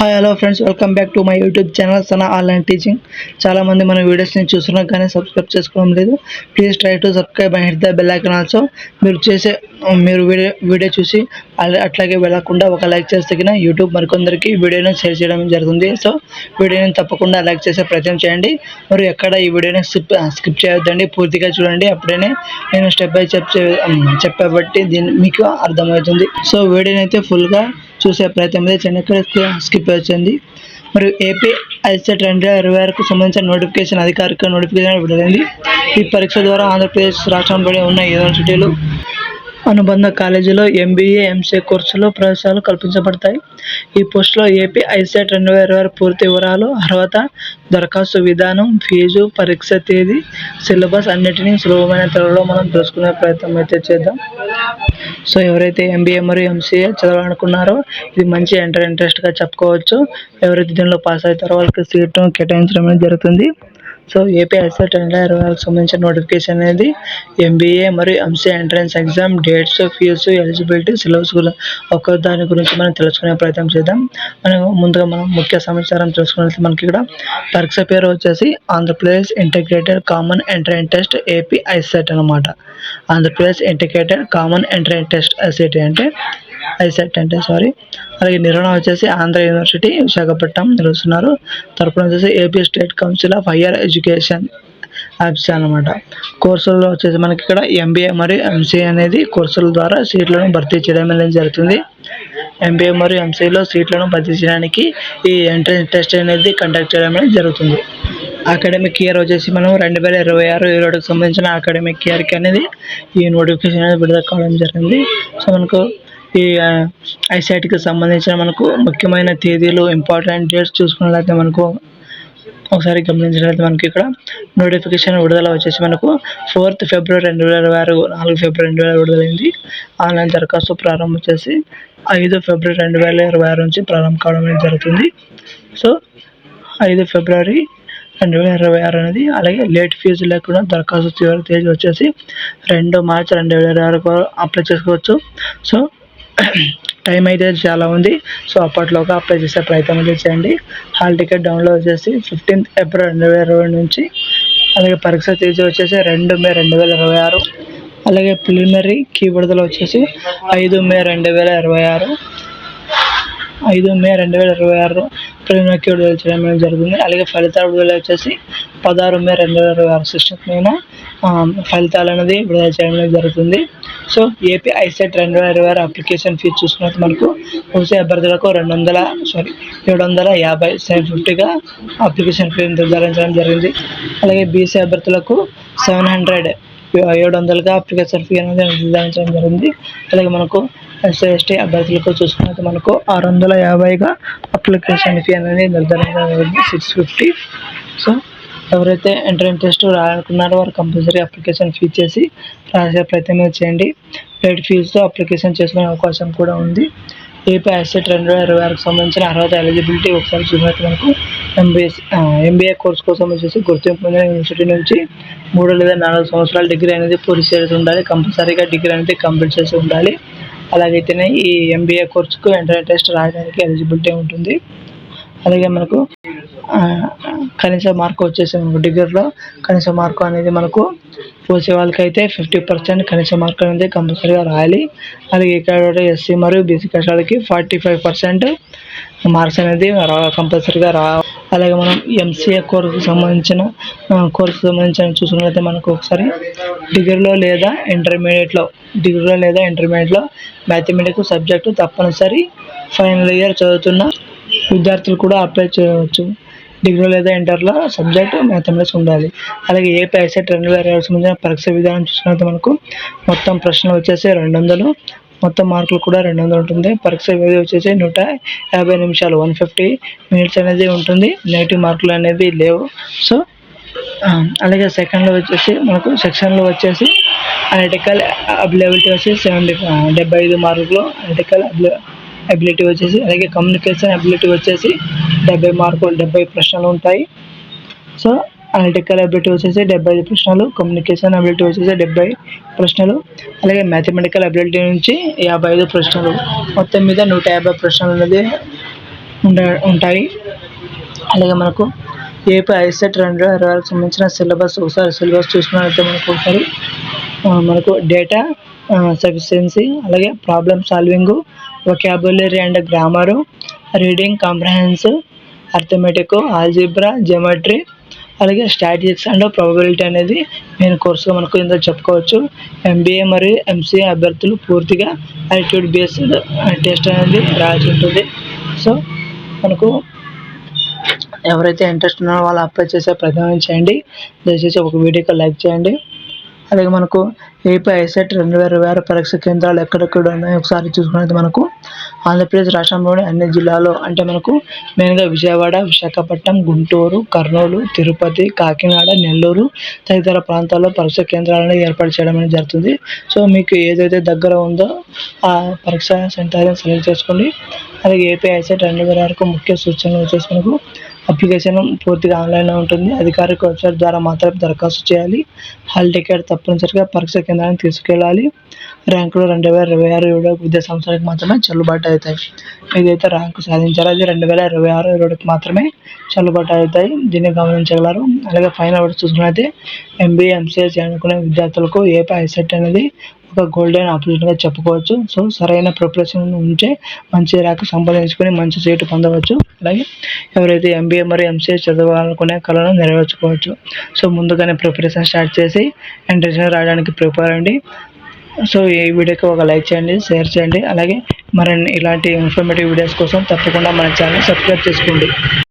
Hi hello friends, welcome back to my YouTube channel Sana online teaching. చాలామంది మన వీడియోస్ని చూస్తున్నా కానీ సబ్స్క్రైబ్ చేసుకోవడం లేదు. Please try to subscribe and hit the bell icon also. మీరు వీడియో చూసి అట్లాగే వెళ్ళకుండా ఒక లైక్ చేస్తే కన్నా యూట్యూబ్ మరికొందరికి వీడియోని షేర్ చేయడం జరుగుతుంది. సో వీడియోని తప్పకుండా లైక్ చేసే ప్రయత్నం చేయండి. మరియు ఎక్కడ ఈ వీడియోని స్కిప్ చేయొద్దండి, పూర్తిగా చూడండి. అప్పుడే నేను స్టెప్ బై స్టెప్ చెప్పబట్టి దీన్ని మీకు అర్థమవుతుంది. సో వీడియోని అయితే ఫుల్గా చూసే ప్రయత్నం అయితే చిన్న స్కిప్ వచ్చింది. మరియు ఏపీ ఐసెట్ 2026కు సంబంధించిన నోటిఫికేషన్ అధికారిక నోటిఫికేషన్ విడుదలైంది. ఈ పరీక్ష ద్వారా ఆంధ్రప్రదేశ్ రాష్ట్రంలోని ఉన్న యూనివర్సిటీలు అనుబంధ కాలేజీలో ఎంబీఏ ఎంసీఏ కోర్సులో ప్రవేశాలు కల్పించబడతాయి. ఈ పోస్టులో ఏపీ ఐసెట్ 2026 పూర్తి వివరాలు, అర్హత, దరఖాస్తు విధానం, ఫీజు, పరీక్ష తేదీ, సిలబస్ అన్నిటినీ సులభమైన తెలుగులో మనం తెలుసుకునే ప్రయత్నం అయితే చేద్దాం. సో ఎవరైతే ఎంబీఏ మరియు ఎంసీఏ చదవాలనుకున్నారో ఇది మంచి ఇంట్రెస్ట్గా చెప్పుకోవచ్చు. ఎవరైతే దీనిలో పాస్ అవుతారో వాళ్ళకి సీటు కేటాయించడం అనేది జరుగుతుంది. సో ఏపీ ఐసెట్ 2026కు సంబంధించిన నోటిఫికేషన్ అనేది ఎంబీఏ మరియు MCA entrance exam dates, fees, eligibility, syllabus ఒక్క దాని గురించి మనం తెలుసుకునే ప్రయత్నం చేద్దాం. ముందుగా మనం ముఖ్య సమాచారం తెలుసుకున్నట్లయితే మనకి ఇక్కడ పరీక్ష పేరు వచ్చేసి Andhra Pradesh integrated common entrance test AP ICET అనమాట. Andhra Pradesh integrated common entrance test ICET అంటే అలాగే నిర్వహణ వచ్చేసి ఆంధ్ర యూనివర్సిటీ విశాఖపట్నం నిర్వహిస్తున్నారు. తరపున వచ్చేసి AP state council of higher education apps అనమాట. కోర్సుల్లో వచ్చేసి మనకి ఇక్కడ ఎంబీఏ మరియు ఎంసీఏ అనేది కోర్సుల ద్వారా సీట్లను భర్తీ చేయడం అనేది జరుగుతుంది. ఎంబీఏ మరియు ఎంసీఏలో సీట్లను భర్తీ చేయడానికి ఈ ఎంట్రన్స్ టెస్ట్ అనేది కండక్ట్ చేయడం అనేది జరుగుతుంది. అకాడమిక్ ఇయర్ వచ్చేసి మనం 2026-27కు సంబంధించిన అకాడమిక్ ఇయర్కి అనేది ఈ నోటిఫికేషన్ అనేది విడుదల కావడం జరిగింది. సో మనకు ఈ ఐసెట్కి సంబంధించిన మనకు ముఖ్యమైన తేదీలు, ఇంపార్టెంట్ డేట్స్ చూసుకున్నట్లయితే మనకు ఒకసారి గమనించినట్లయితే మనకి ఇక్కడ నోటిఫికేషన్ విడుదల వచ్చేసి మనకు 4 ఫిబ్రవరి 2026, 4 ఫిబ్రవరి 2026 విడుదలైంది. ఆన్లైన్ దరఖాస్తు ప్రారంభం వచ్చేసి 5 ఫిబ్రవరి 2026 నుంచి ప్రారంభం కావడం అనేది జరుగుతుంది. సో 5 ఫిబ్రవరి 2026 అనేది. అలాగే లేట్ ఫీజు లేకుండా దరఖాస్తు చివరి తేదీ వచ్చేసి 2 మార్చి 2026 అప్లై చేసుకోవచ్చు. సో టైం అయితే చాలా ఉంది. సో అప్పట్లోగా అప్లై చేసే ప్రయత్నం అయితే చేయండి. హాల్ టికెట్ డౌన్లోడ్ వచ్చేసి 15 ఏప్రిల్ 2026 నుంచి. అలాగే పరీక్ష తేదీ వచ్చేసి 2 మే 2026. అలాగే ప్రిలిమినరీ కీ విడుదల వచ్చేసి 5 మే 2026. 5 మే 2026 ప్రిలిమినరీ కీ విడుదల చేయడం జరుగుతుంది. అలాగే ఫలితాల విడుదల వచ్చేసి 16 మే 2026 16th మేన ఫలితాలు అనేది విడుదల చేయడం జరుగుతుంది. So AP ICET 2026 application fee చూసుకున్నట్టు మనకు ఓసీ అభ్యర్థులకు 750 750గా అప్లికేషన్ ఫీజు నిర్ధారించడం జరిగింది. అలాగే బీసీ అభ్యర్థులకు 700గా అప్లికేషన్ ఫీ అనేది నిర్ధారించడం జరిగింది. అలాగే మనకు ఎస్సీ ఎస్టీ అభ్యర్థులకు చూసుకున్నట్టు మనకు 650గా అప్లికేషన్ ఫీ అనేది నిర్ధారించడం జరిగింది, 650. సో ఎవరైతే ఎంట్రన్స్ టెస్ట్ రాయాలనుకున్నారో వారు కంపల్సరీ అప్లికేషన్ ఫీ చేసి రాసే ప్రయత్నం చేయండి. లేట్ ఫీజుతో అప్లికేషన్ చేసుకునే అవకాశం కూడా ఉంది. ఏపీ ఐసెట్ 2026కు సంబంధించిన అర్హత, ఎలిజిబిలిటీ ఒకసారి చూసినట్టు మనకు ఎంబీఏ కోర్స్ కోసం వచ్చేసి గుర్తింపు పొందిన యూనివర్సిటీ నుంచి 3 లేదా 4 సంవత్సరాల డిగ్రీ అనేది పూర్తి చేసి ఉండాలి. కంపల్సరీగా డిగ్రీ అనేది కంప్లీట్ చేసి ఉండాలి. అలాగైతేనే ఈ ఎంబీఏ కోర్సుకు ఎంట్రన్స్ టెస్ట్ రాయడానికి ఎలిజిబిలిటీ ఉంటుంది. అలాగే మనకు కనీస మార్కు వచ్చేసి మనకు డిగ్రీలో కనీస మార్కు అనేది మనకు ఓసీ వాళ్ళకైతే 50% కనీస మార్కు అనేది కంపల్సరీగా రాయాలి. అలాగే ఇక్కడ ఎస్సీ మరియు బీసీ కష్టాలకి 45% మార్క్స్ అనేది కంపల్సరీగా అలాగే మనం ఎంసీఏ కోర్సుకు సంబంధించిన చూసుకున్నట్లయితే మనకు ఒకసారి డిగ్రీలో లేదా ఇంటర్మీడియట్లో మ్యాథమెటిక్స్ సబ్జెక్టు తప్పనిసరి. ఫైనల్ ఇయర్ చదువుతున్న విద్యార్థులు కూడా అప్లై చేయవచ్చు. డిగ్రీ లేదా ఇంటర్లో సబ్జెక్ట్ మ్యాథమెటిక్స్ ఉండాలి. అలాగే ఏపీ ఐసెట్ 2026 సంబంధించిన పరీక్ష విధానం చూసుకున్నట్టు మనకు మొత్తం ప్రశ్నలు వచ్చేసి 200, మొత్తం మార్కులు కూడా 200 ఉంటుంది. పరీక్ష వ్యవధి వచ్చేసి 150 నిమిషాలు 150 minutes అనేది ఉంటుంది. నెగిటివ్ మార్కులు అనేది లేవు. సో అలాగే సెకండ్లో వచ్చేసి మనకు సెక్షన్లో వచ్చేసి అనలిటికల్ అబిలిటీ వచ్చేసి 75 మార్కులు, అనలిటికల్ అబిలిటీ వచ్చేసి, అలాగే కమ్యూనికేషన్ అబిలిటీ వచ్చేసి 70 మార్కులు, 70 ప్రశ్నలు ఉంటాయి. సో అనలిటికల్ అబిలిటీ వచ్చేసి 75 ప్రశ్నలు, కమ్యూనికేషన్ అబిలిటీ వచ్చేసి 70 ప్రశ్నలు, అలాగే మ్యాథమెటికల్ అబిలిటీ నుంచి 55 ప్రశ్నలు, మొత్తం మీద 150 ప్రశ్నలు అనేది ఉంటాయి. అలాగే మనకు ఏపీ ఐసెట్ 2026కి సంబంధించిన సిలబస్ ఒకసారి చూసుకున్నట్లయితే మనకు డేటా సఫిషియన్సీ, అలాగే problem solving, vocabulary and grammar, reading comprehensive, arithmetic, algebra, geometry, అలాగే స్టాటిస్టిక్స్ అండ్ ప్రాబబిలిటీ అనేది మెయిన్ కోర్సుగా మనకు ఇందులో చెప్పుకోవచ్చు. ఎంబీఏ మరియు ఎంసీఏ అభ్యర్థులు పూర్తిగా యాటిట్యూడ్ బేస్డ్ టెస్ట్ అనేది రాయాల్సి ఉంటుంది. సో మనకు ఎవరైతే ఇంట్రెస్ట్ ఉన్నారో వాళ్ళు అప్లై చేసే ప్రయత్నం చేయండి. దయచేసి ఒక వీడియోకి లైక్ చేయండి. అలాగే మనకు ఏపీ ఐసెట్ 2026 పరీక్ష కేంద్రాలు ఎక్కడెక్కడ ఉన్నాయో ఒకసారి చూసుకున్నట్లయితే మనకు ఆంధ్రప్రదేశ్ రాష్ట్రంలోని అన్ని జిల్లాల్లో, అంటే మనకు మెయిన్గా విజయవాడ, విశాఖపట్నం, గుంటూరు, కర్నూలు, తిరుపతి, కాకినాడ, నెల్లూరు తదితర ప్రాంతాల్లో పరీక్ష కేంద్రాలను ఏర్పాటు చేయడం అనేది జరుగుతుంది. సో మీకు ఏదైతే దగ్గర ఉందో ఆ పరీక్ష సెంటర్ని సెలెక్ట్ చేసుకోండి. అలాగే ఏపీ ఐసెట్ 2026కు ముఖ్య సూచనలు వచ్చేసి మనకు అప్లికేషన్ పూర్తిగా ఆన్లైన్లో ఉంటుంది. అధికారిక వెబ్సైట్ ద్వారా మాత్రమే దరఖాస్తు చేయాలి. హాల్ టికెట్ తప్పనిసరిగా పరీక్ష కేంద్రానికి తీసుకెళ్ళాలి. ర్యాంకులు 2026 విద్యా సంవత్సరానికి మాత్రమే చెల్లుబాటు అవుతాయి. ఏదైతే ర్యాంకు సాధించారో అది 2026-27కి మాత్రమే చెల్లుబాటు అవుతాయి. దీన్ని గమనించగలరు. అలాగే ఫైనల్ చూసుకున్నట్లయితే ఎంబీఏ ఎంసీఏ చేయాలనుకునే విద్యార్థులకు ఏపీ ఐసెట్ అనేది ఒక గోల్డెన్ ఆపర్చునిటీగా చెప్పుకోవచ్చు. సో సరైన ప్రిపరేషన్ ఉంటే మంచి ర్యాంక్ సంపాదించుకొని మంచి సీటు పొందవచ్చు. అలాగే ఎవరైతే ఎంబీఏ మరియు ఎంసీఏ చదవాలనుకునే కళను నెరవేర్చుకోవచ్చు. సో ముందుగానే ప్రిపరేషన్ స్టార్ట్ చేసి ఎంట్రన్స్ రాయడానికి ప్రిపేర్ అండి. సో ఈ వీడియోకి ఒక లైక్ చేయండి, షేర్ చేయండి. అలాగే మరిన్ని ఇలాంటి ఇన్ఫర్మేటివ్ వీడియోస్ కోసం తప్పకుండా మన ఛానల్ సబ్స్క్రైబ్ చేసుకోండి.